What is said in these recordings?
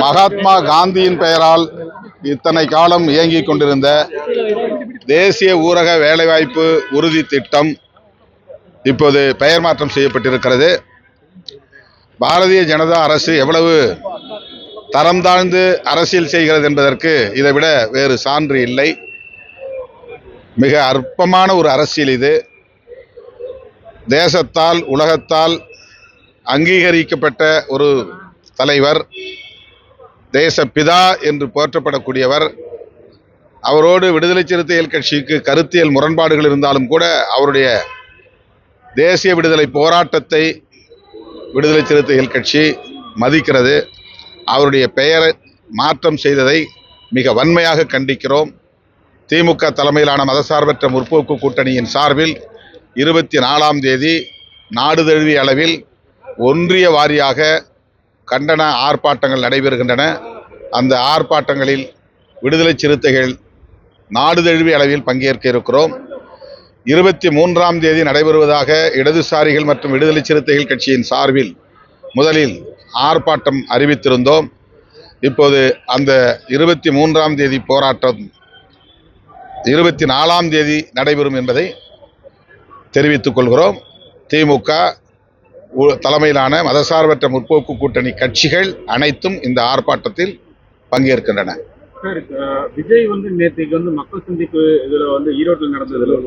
மகாத்மா காந்தியின் பெயரால் இத்தனை காலம் இயங்கிக் கொண்டிருந்த தேசிய ஊரக வேலைவாய்ப்பு உறுதி திட்டம் இப்போது பெயர் மாற்றம் செய்யப்பட்டிருக்கிறது. பாரதிய ஜனதா அரசு எவ்வளவு தரம் தாழ்ந்து அரசியல் செய்கிறது என்பதற்கு இதைவிட வேறு சான்று இல்லை. மிக அற்பமான ஒரு அரசியல் இது. தேசத்தால் உலகத்தால் அங்கீகரிக்கப்பட்ட ஒரு தலைவர், தேசப்பிதா என்று போற்றப்படக்கூடியவர். அவரோடு விடுதலை சிறுத்தைகள் கட்சிக்கு கருத்தியல் முரண்பாடுகள் இருந்தாலும் கூட அவருடைய தேசிய விடுதலை போராட்டத்தை விடுதலை சிறுத்தைகள் கட்சி மதிக்கிறது. அவருடைய பெயரை மாற்றம் செய்ததை மிக வன்மையாக கண்டிக்கிறோம். திமுக தலைமையிலான மதசார்பற்ற முற்போக்கு கூட்டணியின் சார்பில் 24ஆம் தேதி நாடு தழுவிய அளவில் ஒன்றிய வாரியாக கண்டன ஆர்ப்பாட்டங்கள் நடைபெறுகின்றன. அந்த ஆர்ப்பாட்டங்களில் விடுதலை சிறுத்தைகள் நாடு தழுவிய அளவில் பங்கேற்க இருக்கிறோம். 23ஆம் தேதி நடைபெறுவதாக இடதுசாரிகள் மற்றும் விடுதலை சிறுத்தைகள் கட்சியின் சார்பில் முதலில் ஆர்ப்பாட்டம் அறிவித்திருந்தோம். இப்போது அந்த 23ஆம் தேதி போராட்டம் 24ஆம் தேதி நடைபெறும் என்பதை தெரிவித்துக் கொள்கிறோம். திமுக தலைமையிலான மதசார்பற்ற முற்போக்கு கூட்டணி கட்சிகள் அனைத்தும் இந்த ஆர்ப்பாட்டத்தில் பங்கேற்கின்றன. விஜய் நேற்றைக்கு மக்கள் சந்திப்பு இதுல ஈரோட்டில் நடந்ததுல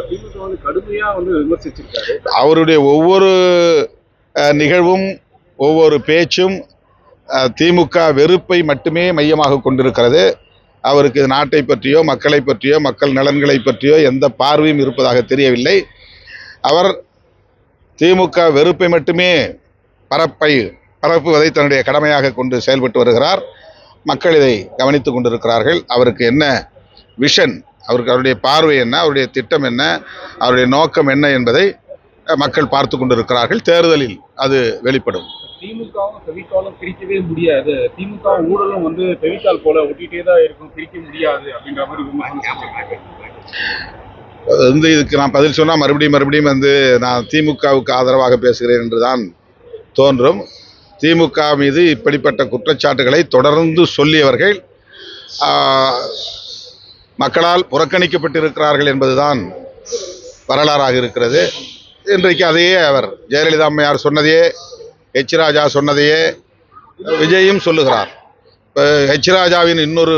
திமுக கடுமையா விமர்சிச்சிருக்காரு. அவருடைய ஒவ்வொரு நிகழ்வும் ஒவ்வொரு பேச்சும் திமுக வெறுப்பை மட்டுமே மையமாக கொண்டிருக்கிறது. அவருக்கு நாட்டை பற்றியோ மக்களை பற்றியோ மக்கள் நலன்களை பற்றியோ எந்த பார்வையும் இருப்பதாக தெரியவில்லை. அவர் திமுக வெறுப்பை மட்டுமே பரப்புவதை தன்னுடைய கடமையாக கொண்டு செயல்பட்டு வருகிறார். மக்கள் இதை கவனித்துக் கொண்டிருக்கிறார்கள். அவருக்கு என்ன விஷன், அவருடைய பார்வை என்ன, அவருடைய திட்டம் என்ன, அவருடைய நோக்கம் என்ன என்பதை மக்கள் பார்த்து கொண்டிருக்கிறார்கள். தேர்தலில் அது வெளிப்படும். திமுகவும் ஃபெவிகாலும் பிரிக்கவே முடியாது, திமுக ஊழலும் ஃபெவிகால் போல ஒட்டிகிட்டே தான் இருக்கும், பிரிக்க முடியாது அப்படின்ற மாதிரி இதுக்கு நான் பதில் சொன்னால் மறுபடியும் நான் திமுகவுக்கு ஆதரவாக பேசுகிறேன் என்றுதான் தோன்றும். திமுக மீது இப்படிப்பட்ட குற்றச்சாட்டுகளை தொடர்ந்து சொல்லியவர்கள் மக்களால் புறக்கணிக்கப்பட்டிருக்கிறார்கள் என்பதுதான் வரலாறாக இருக்கிறது. இன்றைக்கு அதையே அவர் ஜெயலலிதா அம்மையார் சொன்னதையே, ஹெச் ராஜா சொன்னதையே விஜயும் சொல்லுகிறார். இப்போ ஹெச் ராஜாவின் இன்னொரு